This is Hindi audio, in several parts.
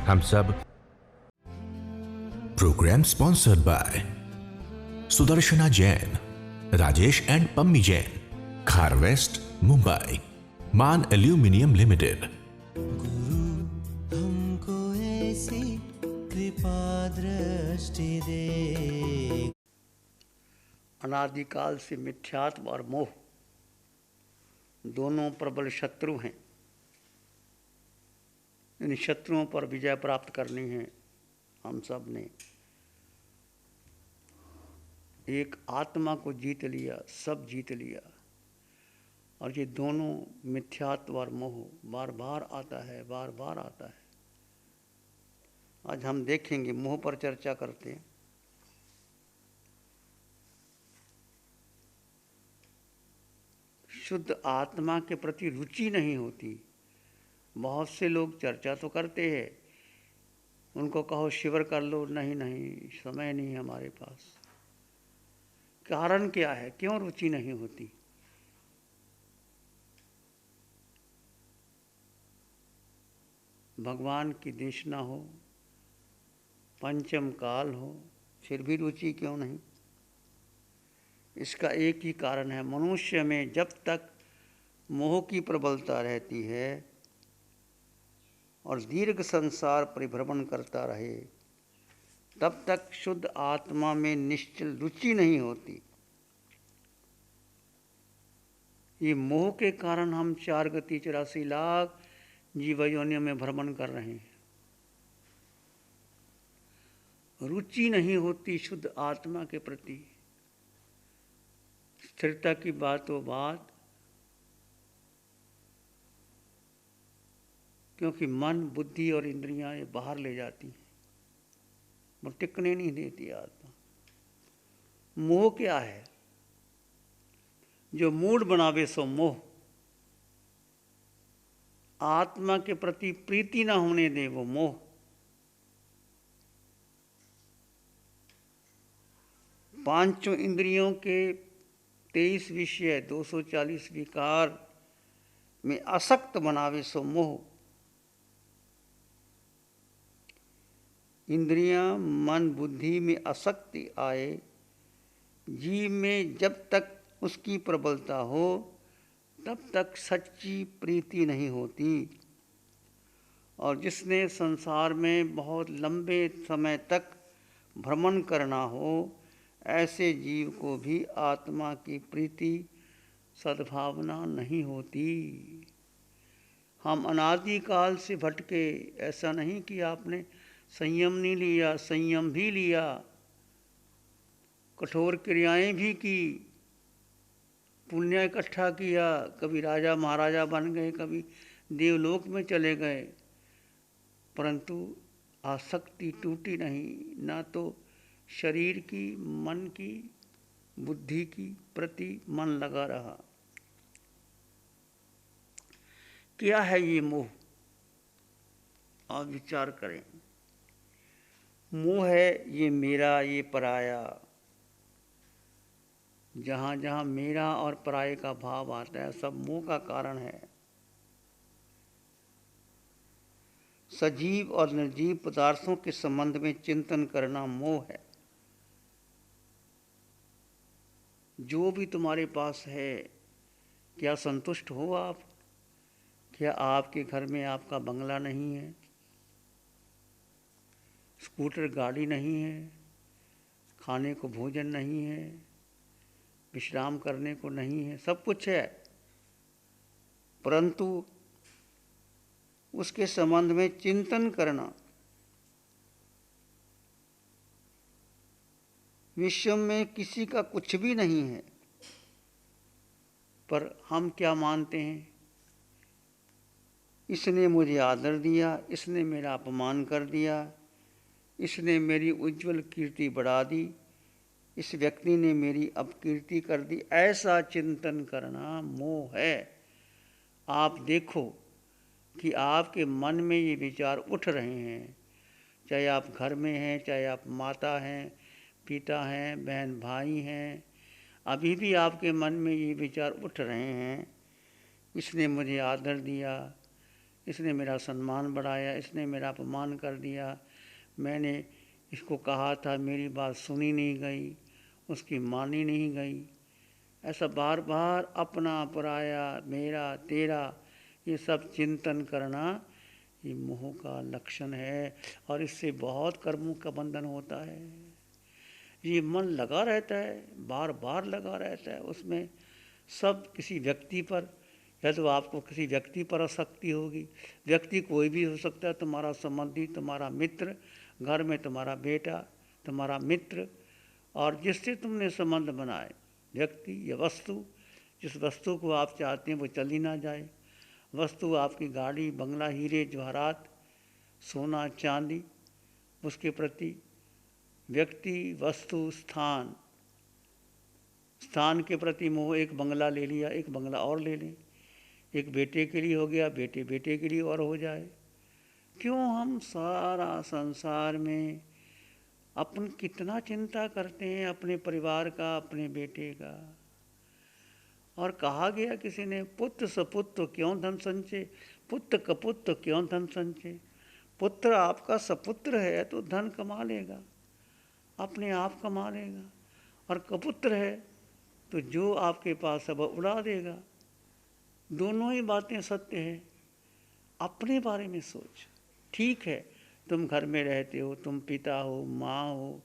हम सब। Programme sponsored by Sudarshana Jain, Rajesh and Pammi Jain, Khar west, Mumbai, मान एल्यूमिनियम लिमिटेड। गुरु हमको ऐसी कृपा दृष्टि दे। अनादिकाल से मिथ्यात्व और मोह दोनों प्रबल शत्रु हैं। इन शत्रुओं पर विजय प्राप्त करनी है। हम सब ने एक आत्मा को जीत लिया, सब जीत लिया। और ये दोनों मिथ्यात्व और मोह बार बार आता है, बार बार आता है। आज हम देखेंगे, मोह पर चर्चा करते हैं। शुद्ध आत्मा के प्रति रुचि नहीं होती। बहुत से लोग चर्चा तो करते हैं, उनको कहो शिविर कर लो, नहीं नहीं समय नहीं है हमारे पास। कारण क्या है, क्यों रुचि नहीं होती? भगवान की देशना हो, पंचम काल हो, फिर भी रुचि क्यों नहीं? इसका एक ही कारण है, मनुष्य में जब तक मोह की प्रबलता रहती है और दीर्घ संसार परिभ्रमण करता रहे, तब तक शुद्ध आत्मा में निश्चल रुचि नहीं होती। ये मोह के कारण हम 4 गति 84 लाख जीव योनियों में भ्रमण कर रहे हैं। रुचि नहीं होती शुद्ध आत्मा के प्रति। स्थिरता की बात हो बात, क्योंकि मन, बुद्धि और इंद्रियां ये बाहर ले जाती हैं, वो टिकने नहीं देती आत्मा। मोह क्या है? जो मूड बनावे सो मोह। आत्मा के प्रति प्रीति ना होने दे वो मोह। पांचों इंद्रियों के 23 विषय 240 विकार में आसक्त बनावे सो मोह। इंद्रियां, मन, बुद्धि में आसक्ति आए, जीव में जब तक उसकी प्रबलता हो तब तक सच्ची प्रीति नहीं होती। और जिसने संसार में बहुत लंबे समय तक भ्रमण करना हो, ऐसे जीव को भी आत्मा की प्रीति, सद्भावना नहीं होती। हम अनादिकाल से भटके। ऐसा नहीं कि आपने संयम नहीं लिया, संयम भी लिया, कठोर क्रियाएं भी की, पुण्य इकट्ठा किया, कभी राजा महाराजा बन गए, कभी देवलोक में चले गए, परंतु आसक्ति टूटी नहीं। ना तो शरीर की, मन की, बुद्धि की प्रति मन लगा रहा। क्या है ये मोह? आप विचार करें। मोह है ये मेरा, ये पराया। जहाँ जहाँ मेरा और पराये का भाव आता है, सब मोह का कारण है। सजीव और निर्जीव पदार्थों के संबंध में चिंतन करना मोह है। जो भी तुम्हारे पास है, क्या संतुष्ट हो आप? क्या आपके घर में आपका बंगला नहीं है, स्कूटर गाड़ी नहीं है, खाने को भोजन नहीं है, विश्राम करने को नहीं है? सब कुछ है, परंतु उसके संबंध में चिंतन करना। विश्व में किसी का कुछ भी नहीं है, पर हम क्या मानते हैं? इसने मुझे आदर दिया, इसने मेरा अपमान कर दिया, इसने मेरी उज्जवल कीर्ति बढ़ा दी, इस व्यक्ति ने मेरी अपकीर्ति कर दी। ऐसा चिंतन करना मोह है। आप देखो कि आपके मन में ये विचार उठ रहे हैं, चाहे आप घर में हैं, चाहे आप माता हैं, पिता हैं, बहन भाई हैं, अभी भी आपके मन में ये विचार उठ रहे हैं। इसने मुझे आदर दिया, इसने मेरा सम्मान बढ़ाया, इसने मेरा अपमान कर दिया, मैंने इसको कहा था, मेरी बात सुनी नहीं गई, उसकी मानी नहीं गई। ऐसा बार बार अपना पराया, मेरा तेरा, ये सब चिंतन करना ये मोह का लक्षण है। और इससे बहुत कर्मों का बंधन होता है। ये मन लगा रहता है, बार बार लगा रहता है उसमें, सब किसी व्यक्ति पर, या तो आपको किसी व्यक्ति पर आसक्ति होगी। व्यक्ति कोई भी हो सकता है, तुम्हारा संबंधी, तुम्हारा मित्र, घर में तुम्हारा बेटा, तुम्हारा मित्र, और जिससे तुमने संबंध बनाए, व्यक्ति या वस्तु, जिस वस्तु को आप चाहते हैं वो चली ना जाए। वस्तु आपकी गाड़ी, बंगला, हीरे जवाहरात, सोना चांदी, उसके प्रति व्यक्ति, वस्तु, स्थान, स्थान के प्रति मोह। एक बंगला ले लिया, एक बंगला और ले लें, एक बेटे के लिए हो गया, बेटे बेटे के लिए और हो जाए। क्यों हम सारा संसार में अपन कितना चिंता करते हैं अपने परिवार का, अपने बेटे का। और कहा गया किसी ने, पुत्र सपुत्र क्यों धन संचय, पुत्र कपुत्र क्यों धन संचय। पुत्र आपका सपुत्र है तो धन कमा लेगा, अपने आप कमा लेगा, और कपुत्र है तो जो आपके पास सब उड़ा देगा। दोनों ही बातें सत्य है। अपने बारे में सोच। ठीक है, तुम घर में रहते हो, तुम पिता हो, माँ हो,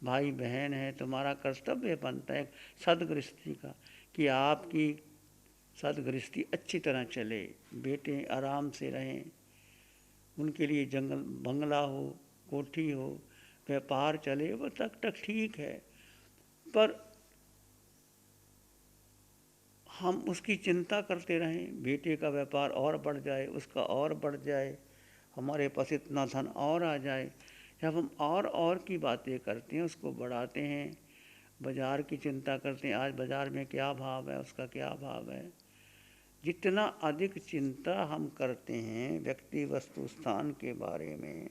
भाई बहन है, तुम्हारा कर्तव्य बनता है सदगृहस्थी का कि आपकी सदगृहस्थी अच्छी तरह चले, बेटे आराम से रहें, उनके लिए जंगल बंगला हो, कोठी हो, व्यापार चले, वो तक ठीक है। पर हम उसकी चिंता करते रहें, बेटे का व्यापार और बढ़ जाए, उसका और बढ़ जाए, हमारे पास इतना धन और आ जाए। जब हम और की बातें करते हैं, उसको बढ़ाते हैं, बाज़ार की चिंता करते हैं, आज बाज़ार में क्या भाव है, उसका क्या भाव है। जितना अधिक चिंता हम करते हैं व्यक्ति, वस्तु, स्थान के बारे में,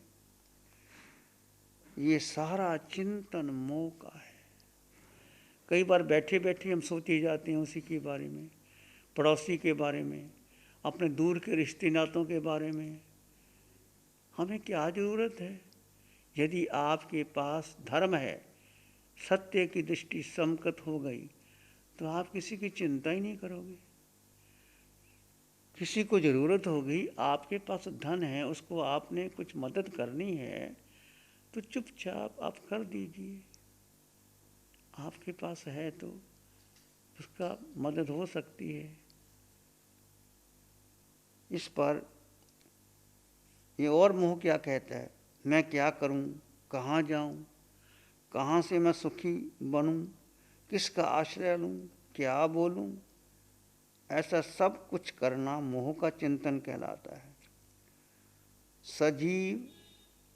ये सारा चिंतन मोह का है। कई बार बैठे बैठे हम सोचे जाते हैं उसी के बारे में, पड़ोसी के बारे में, अपने दूर के रिश्ते नातों के बारे में। हमें क्या ज़रूरत है? यदि आपके पास धर्म है, सत्य की दृष्टि समकत हो गई, तो आप किसी की चिंता ही नहीं करोगे। किसी को ज़रूरत होगी, आपके पास धन है, उसको आपने कुछ मदद करनी है, तो चुपचाप आप कर दीजिए। आपके पास है तो उसका मदद हो सकती है। इस पर ये और मोह क्या कहता है, मैं क्या करूं, कहाँ जाऊं, कहाँ से मैं सुखी बनूं, किसका आश्रय लूं, क्या बोलूं। ऐसा सब कुछ करना मोह का चिंतन कहलाता है। सजीव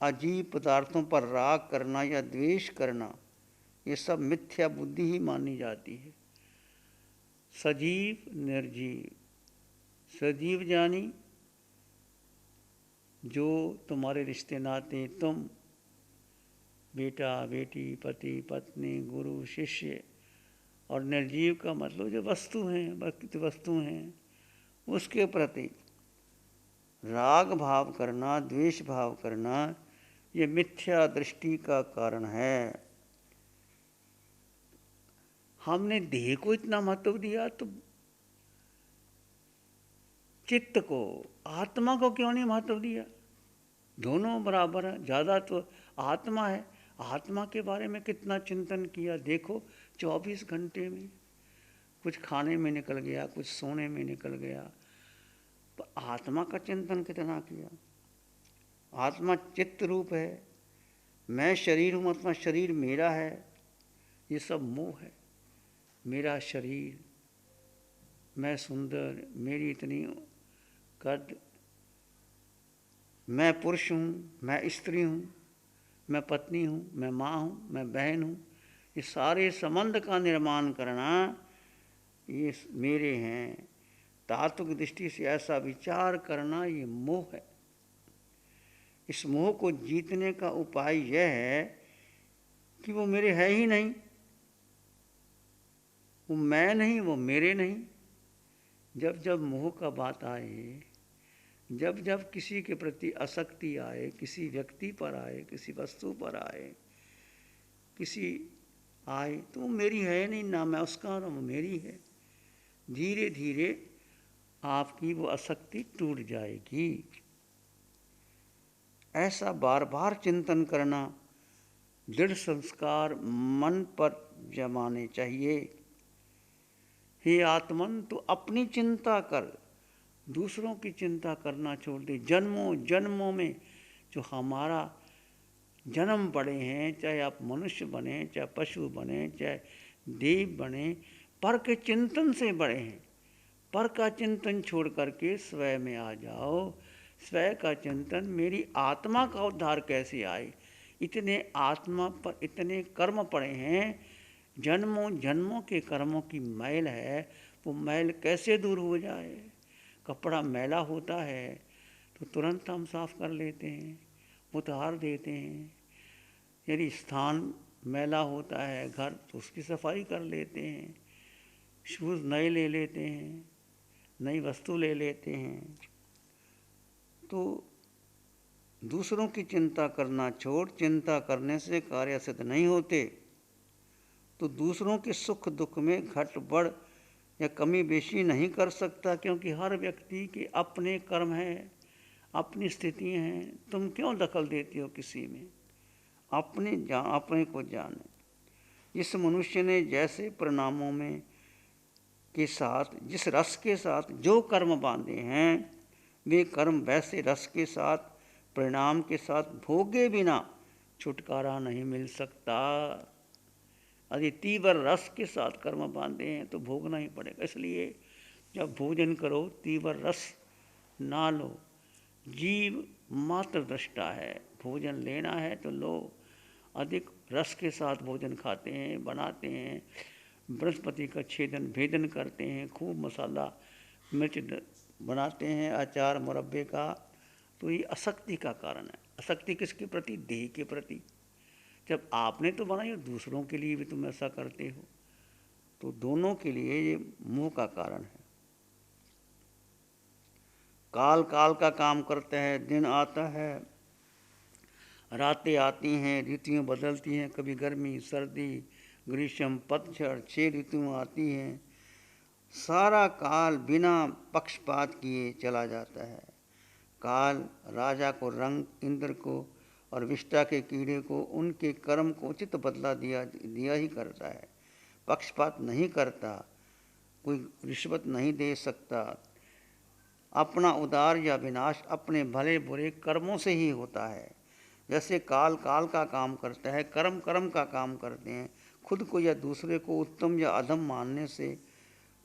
अजीव पदार्थों पर राग करना या द्वेष करना, ये सब मिथ्या बुद्धि ही मानी जाती है। सजीव निर्जीव, सजीव जानी जो तुम्हारे रिश्ते नाते, तुम बेटा बेटी, पति पत्नी, गुरु शिष्य, और निर्जीव का मतलब जो वस्तु हैं, वस्तु हैं, उसके प्रति राग भाव करना, द्वेष भाव करना, ये मिथ्या दृष्टि का कारण है। हमने देह को इतना महत्व दिया तो चित्त को, आत्मा को क्यों नहीं महत्व दिया? दोनों बराबर है। ज़्यादा तो आत्मा है। आत्मा के बारे में कितना चिंतन किया, देखो 24 घंटे में कुछ खाने में निकल गया, कुछ सोने में निकल गया, पर आत्मा का चिंतन कितना किया। आत्मा चित्त रूप है, मैं शरीर हूँ, आत्मा शरीर मेरा है, ये सब मोह है। मेरा शरीर, मैं सुंदर, मेरी इतनी कद, मैं पुरुष हूँ, मैं स्त्री हूँ, मैं पत्नी हूँ, मैं माँ हूँ, मैं बहन हूँ, ये सारे संबंध का निर्माण करना ये मेरे हैं। तात्विक दृष्टि से ऐसा विचार करना ये मोह है। इस मोह को जीतने का उपाय यह है कि वो मेरे है ही नहीं, वो मैं नहीं, वो मेरे नहीं। जब जब मोह का बात आए जब जब किसी के प्रति आसक्ति आए, किसी व्यक्ति पर आए, किसी वस्तु पर आए, किसी आए, तो वो मेरी है नहीं, ना मैं उसका, ना वो मेरी है। धीरे धीरे आपकी वो आसक्ति टूट जाएगी। ऐसा बार बार चिंतन करना, दृढ़ संस्कार मन पर जमाने चाहिए। हे आत्मन, तू अपनी चिंता कर, दूसरों की चिंता करना छोड़ दे। जन्मों जन्मों में जो हमारा जन्म पड़े हैं, चाहे आप मनुष्य बने, चाहे पशु बने, चाहे देव बने, पर के चिंतन से बड़े हैं। पर का चिंतन छोड़ करके स्वयं में आ जाओ। स्वयं का चिंतन, मेरी आत्मा का उद्धार कैसे आए। इतने आत्मा पर इतने कर्म पड़े हैं, जन्मों जन्मों के कर्मों की मैल है, वो मैल कैसे दूर हो जाए। कपड़ा मैला होता है तो तुरंत हम साफ कर लेते हैं, उतार देते हैं। यदि स्थान मैला होता है घर, तो उसकी सफाई कर लेते हैं। शूज़ नए ले लेते हैं, नई वस्तु ले लेते हैं। तो दूसरों की चिंता करना छोड़, चिंता करने से कार्य सिद्ध नहीं होते। तो दूसरों के सुख दुख में घट बढ़ या कमी बेशी नहीं कर सकता, क्योंकि हर व्यक्ति के अपने कर्म हैं, अपनी स्थितियाँ हैं। तुम क्यों दखल देती हो किसी में। अपने को जाने। इस मनुष्य ने जैसे परिणामों में के साथ, जिस रस के साथ जो कर्म बांधे हैं, वे कर्म वैसे रस के साथ, परिणाम के साथ भोगे बिना छुटकारा नहीं मिल सकता। यदि तीव्र रस के साथ कर्म बांधे हैं तो भोगना ही पड़ेगा। इसलिए जब भोजन करो तीव्र रस ना लो। जीव मात्र दृष्टा है, भोजन लेना है तो लो। अधिक रस के साथ भोजन खाते हैं, बनाते हैं, बृहस्पति का छेदन भेदन करते हैं, खूब मसाला मिर्च बनाते हैं, अचार मुरब्बे का, तो ये आसक्ति का कारण है। आसक्ति किसके प्रति? देह के प्रति। जब आपने तो बनाई और दूसरों के लिए भी तुम ऐसा करते हो, तो दोनों के लिए ये मोह का कारण है। काल काल का काम करता है। दिन आता है, रातें आती हैं, ऋतुएं बदलती हैं, कभी गर्मी, सर्दी, ग्रीष्म, पतझड़, 6 ऋतुएं आती हैं। सारा काल बिना पक्षपात किए चला जाता है। काल राजा को रंग, इंद्र को और विष्टा के कीड़े को उनके कर्म को उचित बदला दिया ही करता है। पक्षपात नहीं करता, कोई रिश्वत नहीं दे सकता। अपना उद्धार या विनाश अपने भले बुरे कर्मों से ही होता है। जैसे काल काल का काम करता है, कर्म कर्म का काम करते हैं। खुद को या दूसरे को उत्तम या अधम मानने से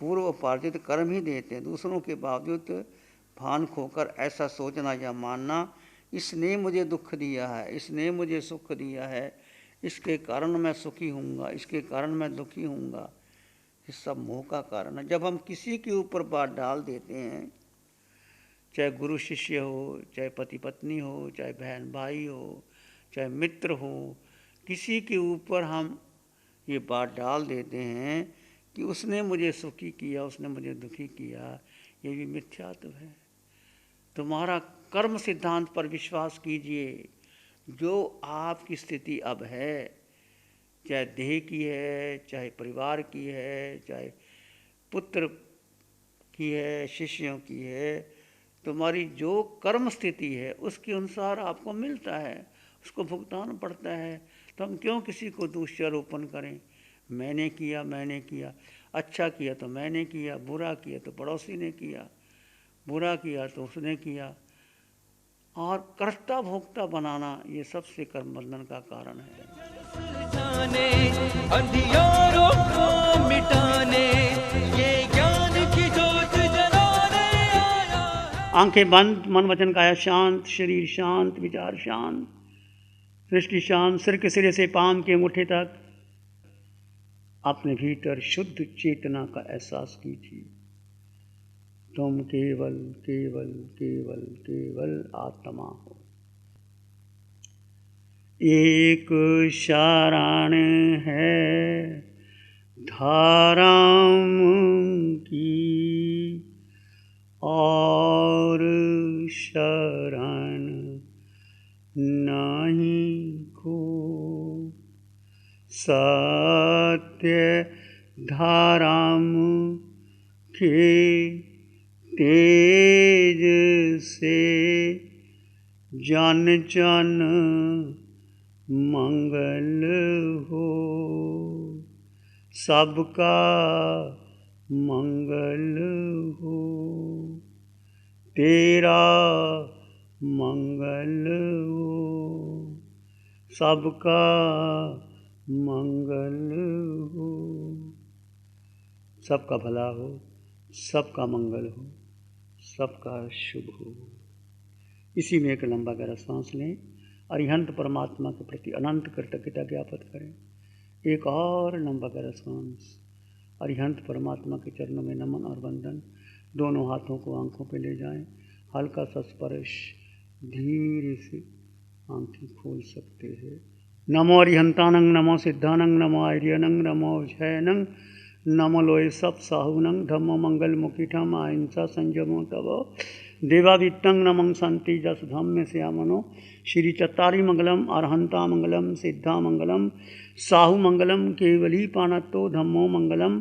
पूर्व उपार्जित कर्म ही देते हैं। दूसरों के बावजूद भान खोकर ऐसा सोचना या मानना, इसने मुझे दुख दिया है, इसने मुझे सुख दिया है, इसके कारण मैं सुखी हूँगा, इसके कारण मैं दुखी हूँगा, ये सब मोह का कारण है। जब हम किसी के ऊपर बात डाल देते हैं, चाहे गुरु शिष्य हो, चाहे पति पत्नी हो, चाहे बहन भाई हो, चाहे मित्र हो, किसी के ऊपर हम ये बात डाल देते हैं कि उसने मुझे सुखी किया, उसने मुझे दुखी किया, ये भी मिथ्यात्व है। तुम्हारा कर्म सिद्धांत पर विश्वास कीजिए। जो आपकी स्थिति अब है, चाहे देह की है, चाहे परिवार की है, चाहे पुत्र की है, शिष्यों की है, तुम्हारी जो कर्म स्थिति है उसके अनुसार आपको मिलता है, उसको भुगतान पड़ता है। तो हम क्यों किसी को दोषारोपण करें? मैंने किया, अच्छा किया तो मैंने किया, बुरा किया तो पड़ोसी ने किया, बुरा किया तो उसने किया। और कर्ता भोक्ता बनाना ये सबसे कर्म बंधन का कारण है। अंधियारों को मिटाने ये ज्ञान की ज्योत जलाने आया है। आंखें बंद, मन वचन काया शांत, शरीर शांत, विचार शांत, सृष्टि शांत। सिर के सिरे से पांव के अंगूठे तक अपने भीतर शुद्ध चेतना का एहसास कीजिए। तुम केवल केवल केवल केवल आत्मा हो। एक शारण है धाराम की, और शरण नहीं को। सत्य धाराम के तेज से जन जन मंगल हो। सबका मंगल हो, तेरा मंगल हो, सबका मंगल हो। सबका भला हो, सबका मंगल हो, सबका शुभ हो। इसी में एक लंबा गहरा सांस लें, अरिहंत परमात्मा के प्रति अनंत कृतज्ञता ज्ञापित करें। एक और लंबा गहरा सांस। अरिहंत परमात्मा के चरणों में नमन और वंदन। दोनों हाथों को आंखों पे ले जाएं। हल्का सा स्पर्श, धीरे से आंखें खोल सकते हैं। नमो अरिहंतानंग, नमो सिद्धानंग, नमो आर्यनंग, नमो जयनंग, नमो लोय सब साहुनंग, धम्मो मंगल मुखिठम अहिंसा संयमो तवो देवावित्तं नमं शांति जस धम्म श्यामनो। श्री चत्तारी मंगलम, अरहंता मंगलम, सिद्धा मंगलम, साहु मंगलम, केवली पाणत्तो धम्मो मंगलम।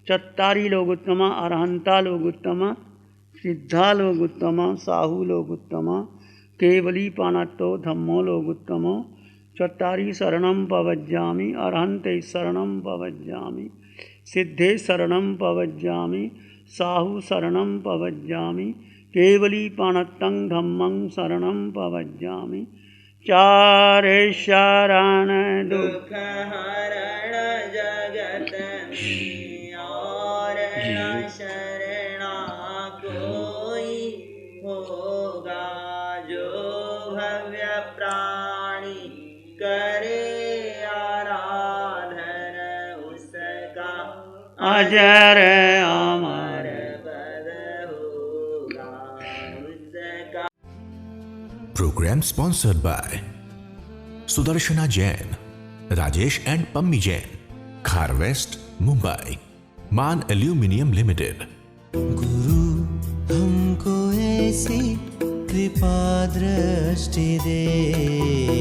चत्तारी लोगोत्तमा, अरहंता लोगोत्तमा, सिद्धा लोगोत्तमा, साहु लोगोत्तमा, केवली पाणत्तो धम्मो लोगोत्तमो। चत्तारी शरणं पवज्जामि, अरहंते शरणं पवज्जामि, सिद्धे शरणं पवज्जामि, साहु शरणं पवज्जामि, केवली पाणत्तं धम्मं शरणं पवज्जामि। चारे शरण दुख हरण जगत में और न शरणा कोई होगा। जो भव्य प्राणी करे आराधन उसका अजर अमर Program sponsored by Sudarshana Jain, Rajesh and Pammi Jain, Khar West, Mumbai, Man Aluminium Limited. गुरु हमको ऐसी कृपा दृष्टि दे।